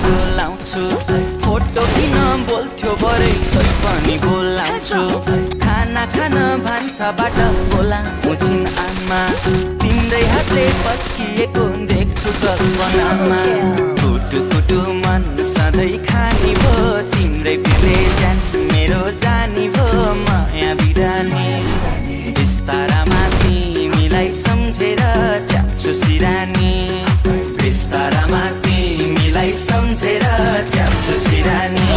डोलाउँछु photo किन बोल्थ्यो भरे तै पनि बोलाउँछु खाना खान भान्साबाट बोलाउँछु छिन आमा तिम्रै हातले पस्किएको देख्छु कल्पनामा कुटु कुटु मन सधैँ खानी भो तिम्रै बिर्ले जान मेरो जानी भो माया बिरानी बिस्तारामा तिमीलाई सम्झेर च्याप्छु सिरानी बिस्तारामा तिमीलाई सम्झेर च्याप्छु सिरानी